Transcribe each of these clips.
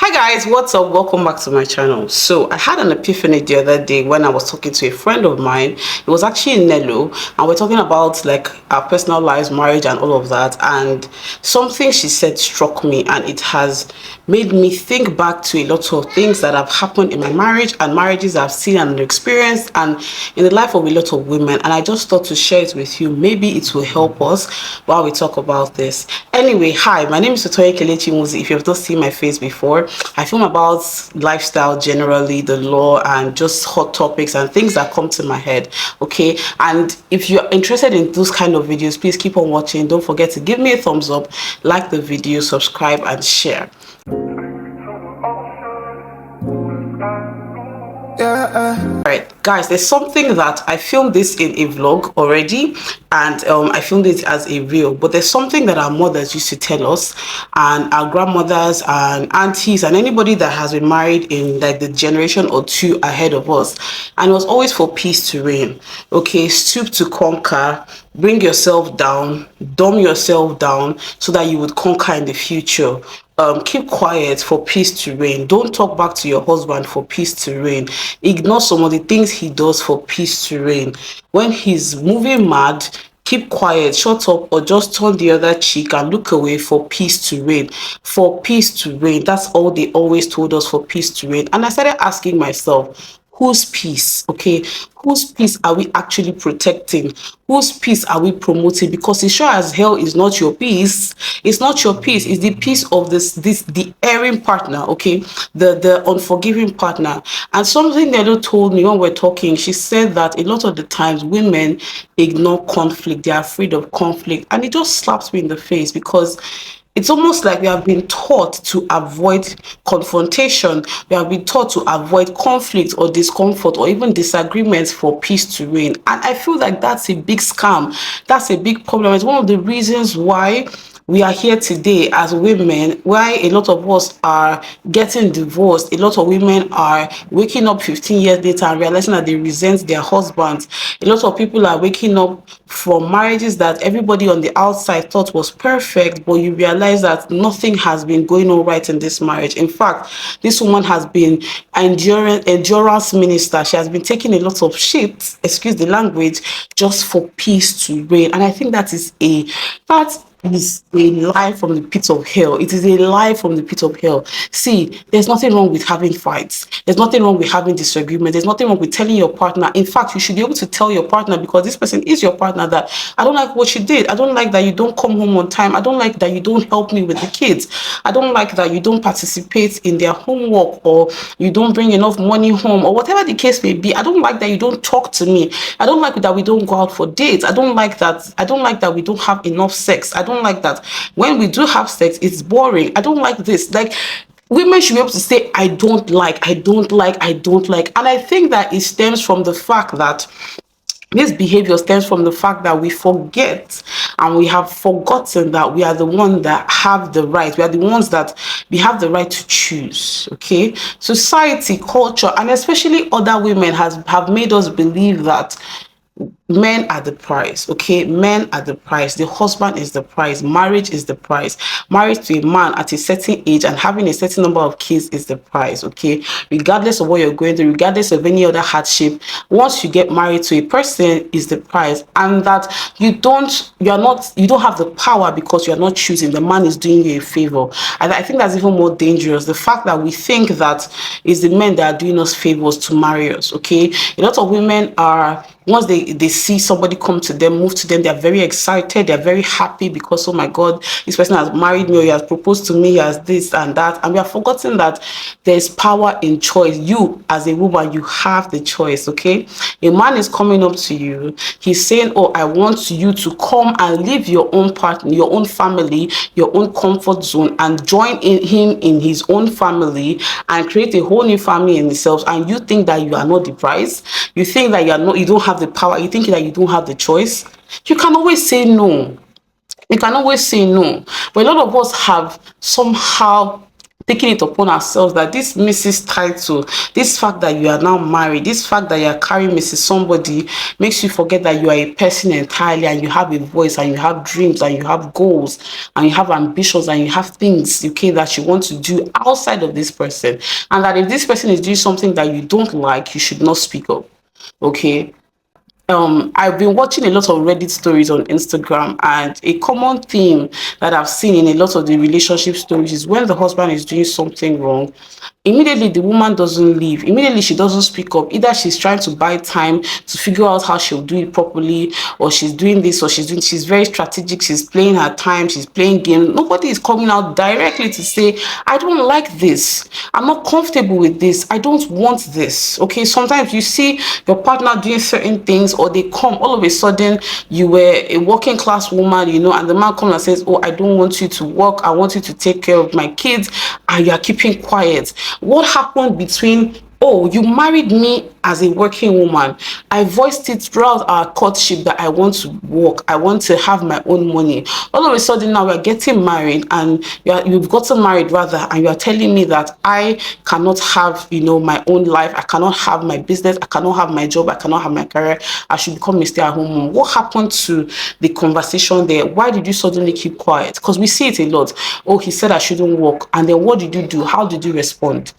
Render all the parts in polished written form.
Hi guys, what's up? Welcome back to my channel. So I had an epiphany the other day when I was talking to a friend of mine. It was actually in Nello, and we're talking about like our personal lives, marriage and all of that. And something she said struck me, and it has made me think back to a lot of things that have happened in my marriage and marriages I've seen and experienced and in the life of a lot of women. And I just thought to share it with you. Maybe it will help us while we talk about this. Anyway, hi, my name is Sotee if you've not seen my face before. I film about lifestyle generally, the law, and just hot topics and things that come to my head. Okay, and if you're interested in those kind of videos, please keep on watching. Don't forget to give me a thumbs up, like the video, subscribe and share. Alright guys, there's something that I filmed this in a vlog already, and I filmed it as a reel, but there's something that our mothers used to tell us, and our grandmothers and aunties and anybody that has been married in like the generation or two ahead of us, and it was always for peace to reign. Okay, stoop to conquer, bring yourself down, dumb yourself down so that you would conquer in the future. Keep quiet for peace to reign. Don't talk back to your husband for peace to reign. Ignore some of the things he does for peace to reign. When he's moving mad, keep quiet, shut up, or just turn the other cheek and look away for peace to reign. For peace to reign. That's all they always told us, for peace to reign. And I started asking myself, whose peace? Okay, whose peace are we actually protecting? Whose peace are we promoting? Because it sure as hell is not your peace. It's not your peace. It's the peace of the erring partner. Okay, the unforgiving partner. And something Nelo told me when we're talking, she said that a lot of the times women ignore conflict. They are afraid of conflict, and it just slaps me in the face because it's almost like we have been taught to avoid confrontation. We have been taught to avoid conflict or discomfort or even disagreements for peace to reign. And I feel like that's a big scam. That's a big problem. It's one of the reasons why we are here today as women, why a lot of us are getting divorced. A lot of women are waking up 15 years later and realizing that they resent their husbands. A lot of people are waking up from marriages that everybody on the outside thought was perfect, but you realize that nothing has been going on right in this marriage. In fact, this woman has been endurance minister. She has been taking a lot of shit, excuse the language, just for peace to reign. And I think that is a lie from the pit of hell. It is a lie from the pit of hell. See, there's nothing wrong with having fights. There's nothing wrong with having disagreement. There's nothing wrong with telling your partner. In fact, you should be able to tell your partner, because this person is your partner, that I don't like what you did. I don't like that you don't come home on time. I don't like that you don't help me with the kids. I don't like that you don't participate in their homework, or you don't bring enough money home, or whatever the case may be. I don't like that you don't talk to me. I don't like that we don't go out for dates. I don't like that we don't have enough sex. I don't like that when we do have sex, it's boring. I don't like this. Like, women should be able to say, I don't like, I don't like, I don't like. And I think that it stems from the fact that this behavior stems from the fact that we forget, and we have forgotten that we are the ones that have the right. We are the ones that we have the right to choose. Okay, society, culture, and especially other women have made us believe that men are the price. Okay, men are the price. The husband is the price. Marriage is the price. Marriage to a man at a certain age and having a certain number of kids is the price. Okay, regardless of what you're going through, regardless of any other hardship, once you get married to a person, is the price. And that you don't have the power because you're not choosing. The man is doing you a favor. And I think that's even more dangerous, the fact that we think that it's the men that are doing us favors to marry us. Okay, a lot of women are, once they see somebody come to them, move to them, they're very excited, they're very happy because, oh my God, this person has married me, or he has proposed to me, he has this and that. And we have forgotten that there's power in choice. You as a woman, you have the choice. Okay, a man is coming up to you, he's saying, oh, I want you to come and leave your own partner, your own family, your own comfort zone, and join him in his own family and create a whole new family in themselves. And you think that you are not the prize? You think that you don't have the power? You think that you don't have the choice? You can always say no. You can always say no. But a lot of us have somehow taking it upon ourselves that this Mrs. title, this fact that you are now married, this fact that you are carrying Mrs. somebody makes you forget that you are a person entirely, and you have a voice, and you have dreams, and you have goals, and you have ambitions, and you have things, okay, that you want to do outside of this person. And that if this person is doing something that you don't like, you should not speak up. Okay. I've been watching a lot of Reddit stories on Instagram, and a common theme that I've seen in a lot of the relationship stories is when the husband is doing something wrong, immediately the woman doesn't leave. Immediately she doesn't speak up. Either she's trying to buy time to figure out how she'll do it properly, or she's doing this, or she's very strategic. She's playing her time. She's playing games. Nobody is coming out directly to say, I don't like this. I'm not comfortable with this. I don't want this. Okay. Sometimes you see your partner doing certain things, or they come all of a sudden, you were a working class woman, and the man comes and says, oh, I don't want you to work. I want you to take care of my kids, and you are keeping quiet. What happened between, oh, you married me as a working woman. I voiced it throughout our courtship that I want to work. I want to have my own money. All of a sudden now we're getting married, and you've gotten married rather, and you are telling me that I cannot have, my own life. I cannot have my business. I cannot have my job. I cannot have my career. I should become a stay-at-home mom. What happened to the conversation there? Why did you suddenly keep quiet? Because we see it a lot. Oh, he said I shouldn't work. And then what did you do? How did you respond?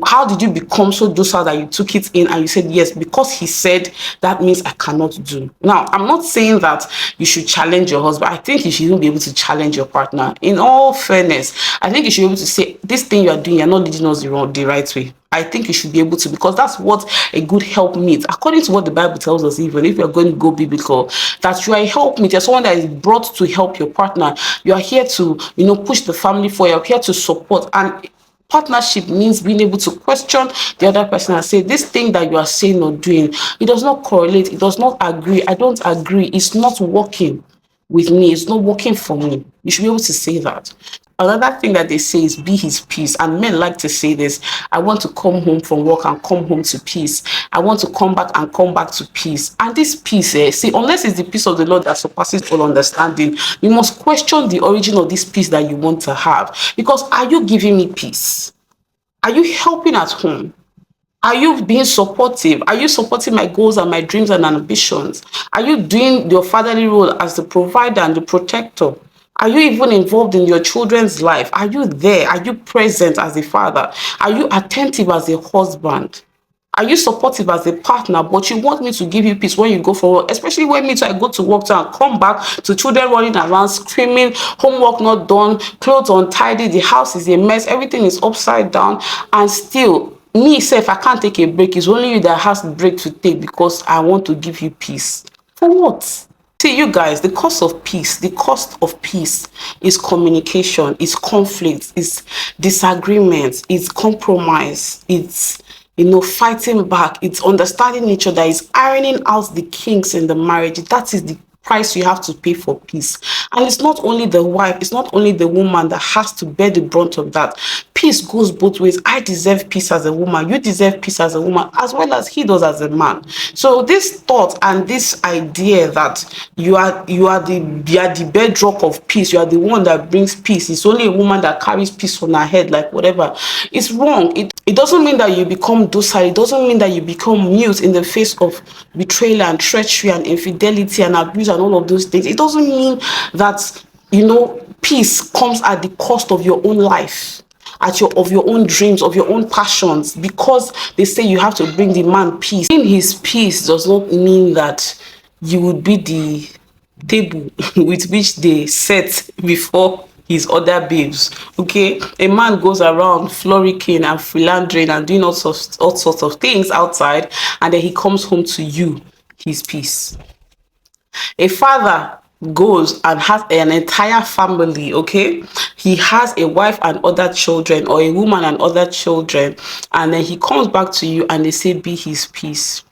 How did you become so docile that you took it in and you said, yes, because he said, that means I cannot do? Now, I'm not saying that you should challenge your husband. I think you should even be able to challenge your partner. In all fairness, I think you should be able to say, this thing you're doing, you're not leading us the right way. I think you should be able to, because that's what a good helpmeet, according to what the Bible tells us, even if you're going to go biblical, that you are a helpmeet, you're someone that is brought to help your partner. You are here to, push the family forward. You're here to support. And partnership means being able to question the other person and say, this thing that you are saying or doing, it does not correlate, it does not agree, I don't agree, it's not working with me, it's not working for me. You should be able to say that. Another thing that they say is be his peace. And men like to say this, I want to come home from work and come home to peace. I want to come back and come back to peace. And this peace, see, unless it's the peace of the Lord that surpasses all understanding, you must question the origin of this peace that you want to have. Because are you giving me peace? Are you helping at home? Are you being supportive? Are you supporting my goals and my dreams and ambitions? Are you doing your fatherly role as the provider and the protector? Are you even involved in your children's life? Are you there? Are you present as a father? Are you attentive as a husband? Are you supportive as a partner? But you want me to give you peace when you go for work, especially when I go to work and come back to children running around screaming, homework not done, clothes untidy, the house is a mess, everything is upside down, and still me say if I can't take a break, it's only you that has the break to take because I want to give you peace. For what? See, you guys, the cost of peace is communication, is conflict, is disagreement, is compromise, it's fighting back, it's understanding each other, it's ironing out the kinks in the marriage. That is the price you have to pay for peace. And it's not only the wife, it's not only the woman that has to bear the brunt of that. Peace goes both ways. I deserve peace as a woman, you deserve peace as a woman, as well as he does as a man. So this thought and this idea that you are the bedrock of peace, you are the one that brings peace, it's only a woman that carries peace on her head, like whatever, it's wrong. It doesn't mean that you become docile. It doesn't mean that you become mute in the face of betrayal and treachery and infidelity and abuse and all of those things. It doesn't mean that, peace comes at the cost of your own life, of your own dreams, of your own passions, because they say you have to bring the man peace. In his peace does not mean that you would be the table with which they set before his other babes. Okay, a man goes around flourishing and philandering and doing all sorts of things outside, and then he comes home to you, his peace. A father goes and has an entire family, okay? He has a wife and other children, or a woman and other children, and then he comes back to you and they say, be his peace.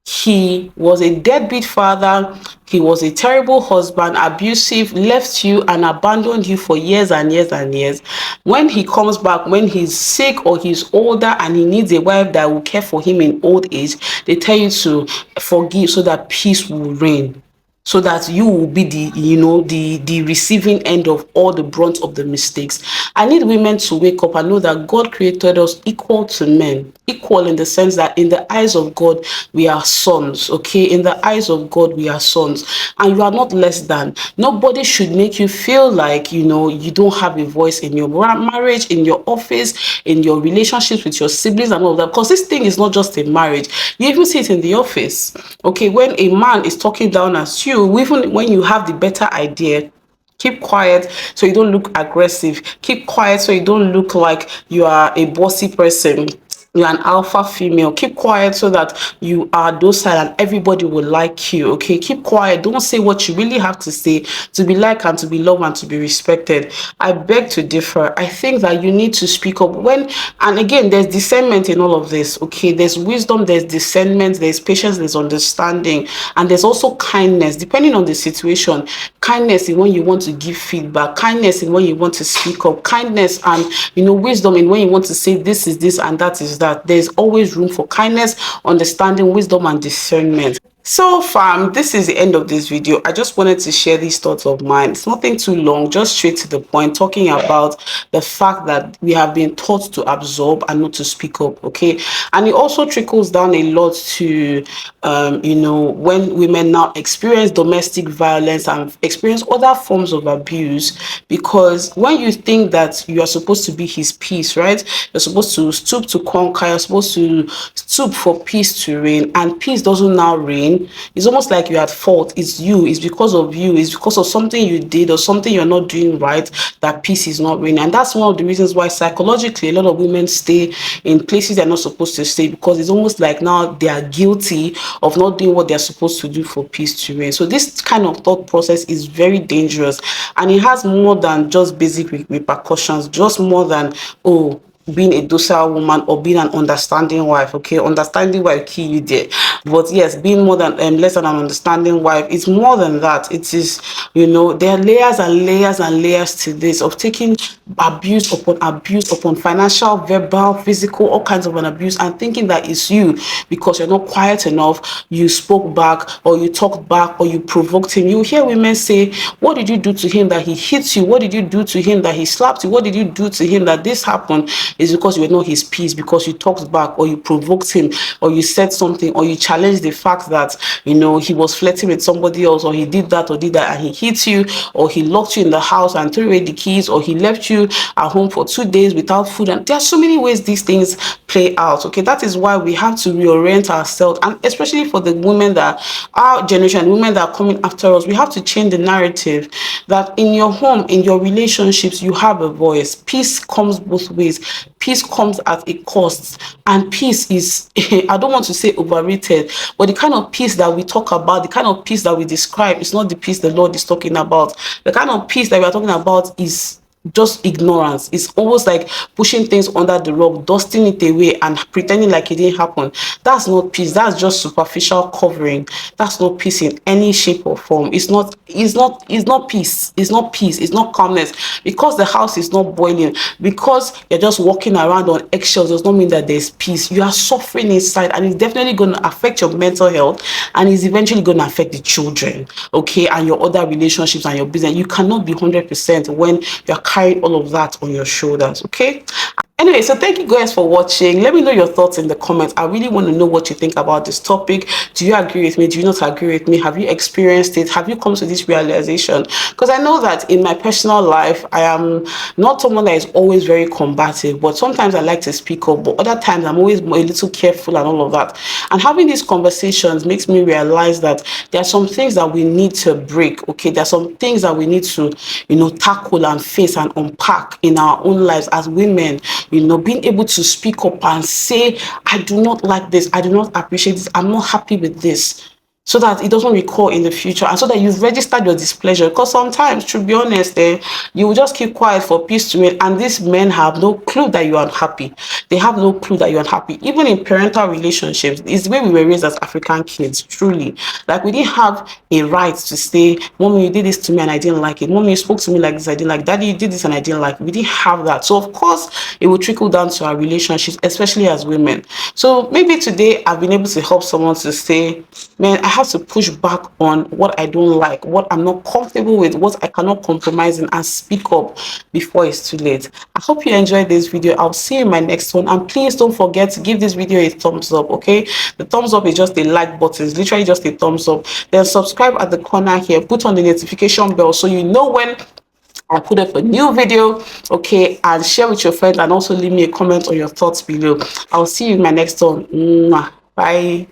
He was a deadbeat father, he was a terrible husband, abusive, left you and abandoned you for years and years and years. When he comes back, when he's sick or he's older and he needs a wife that will care for him in old age, they tell you to forgive so that peace will reign. so that you will be the, the receiving end of all the brunt of the mistakes. I need women to wake up and know that God created us equal to men, equal in the sense that in the eyes of God we are sons. Okay, in the eyes of God we are sons, and you are not less than. Nobody should make you feel like, you don't have a voice in your marriage, in your office, in your relationships with your siblings and all of that, because this thing is not just a marriage. You even see it in the office. Okay, when a man is talking down at you, even when you have the better idea, keep quiet so you don't look aggressive. Keep quiet so you don't look like you are a bossy person. You're an alpha female. Keep quiet so that you are docile and everybody will like you. Okay, keep quiet. Don't say what you really have to say to be liked and to be loved and to be respected. I beg to differ. I think that you need to speak up when, and again, there's discernment in all of this. Okay, there's wisdom, there's discernment, there's patience, there's understanding, and there's also kindness depending on the situation. Kindness in when you want to give feedback, kindness in when you want to speak up, kindness and wisdom in when you want to say this is this and that is that. There's always room for kindness, understanding, wisdom, and discernment. So fam, this is the end of this video. I just wanted to share these thoughts of mine. It's nothing too long, just straight to the point, talking about the fact that we have been taught to absorb and not to speak up. Okay, and it also trickles down a lot to when women now experience domestic violence and experience other forms of abuse, because when you think that you are supposed to be his peace, right, you're supposed to stoop to conquer, you're supposed to stoop for peace to reign, and peace doesn't now reign. It's almost like you're at fault. It's you, it's because of you, it's because of something you did or something you're not doing right that peace is not reigning. And that's one of the reasons why psychologically a lot of women stay in places they're not supposed to stay, because it's almost like now they are guilty of not doing what they're supposed to do for peace to reign. So this kind of thought process is very dangerous, and it has more than just basic repercussions, just more than, oh, being a docile woman or being an understanding wife. Okay, understanding wife kill you there, but yes, being more than less than an understanding wife, it's more than that. It is, there are layers and layers and layers to this, of taking abuse upon financial, verbal, physical, all kinds of an abuse, and thinking that it's you because you're not quiet enough, you spoke back or you talked back or you provoked him. You hear women say, what did you do to him that he hits you? What did you do to him that he slapped you? What did you do to him that this happened? Is because you were not his peace, because you talked back or you provoked him or you said something or you challenged the fact that he was flirting with somebody else, or he did that and he hit you, or he locked you in the house and threw away the keys, or he left you at home for 2 days without food. And there are so many ways these things play out. Okay, that is why we have to reorient ourselves, and especially for the women that our generation, women that are coming after us, we have to change the narrative that in your home, in your relationships, you have a voice. Peace comes both ways. Peace comes at a cost, and peace is I don't want to say overrated, but the kind of peace that we talk about, the kind of peace that we describe, is not the peace the Lord is talking about. The kind of peace that we are talking about is just ignorance. It's almost like pushing things under the rug, dusting it away and pretending like it didn't happen. That's not peace. That's just superficial covering. That's not peace in any shape or form. It's not peace. It's not peace. It's not calmness. Because the house is not boiling, because you're just walking around on eggshells, does not mean that there's peace. You are suffering inside, and it's definitely going to affect your mental health, and it's eventually going to affect the children, okay, and your other relationships and your business. You cannot be 100% when you're carrying all of that on your shoulders. Okay, anyway, so thank you guys for watching. Let me know your thoughts in the comments. I really want to know what you think about this topic. Do you agree with me? Do you not agree with me? Have you experienced it? Have you come to this realization? Because I know that in my personal life, I am not someone that is always very combative, but sometimes I like to speak up, but other times I'm always a little careful and all of that. And having these conversations makes me realize that there are some things that we need to break. Okay, there are some things that we need to tackle and face and unpack in our own lives as women. Being able to speak up and say, I do not like this, I do not appreciate this, I'm not happy with this, so that it doesn't recur in the future, and so that you've registered your displeasure. Because sometimes, to be honest, you will just keep quiet for peace to reign, and these men have no clue that you are unhappy. They have no clue that you're unhappy. Even in parental relationships, it's the way we were raised as African kids, truly. Like, we didn't have a right to say, Mommy, you did this to me and I didn't like it. Mommy, you spoke to me like this, I didn't like it. Daddy, you did this and I didn't like it. We didn't have that. So, of course, it will trickle down to our relationships, especially as women. So, maybe today I've been able to help someone to say, man, I have to push back on what I don't like, what I'm not comfortable with, what I cannot compromise in, and speak up before it's too late. I hope you enjoyed this video. I'll see you in my next one, and please don't forget to give this video a thumbs up. Okay, the thumbs up is just a like button. It's literally just a thumbs up. Then subscribe at the corner here, put on the notification bell so you know when I put up a new video. Okay, and share with your friends, and also leave me a comment on your thoughts below. I'll see you in my next one. Mwah. Bye.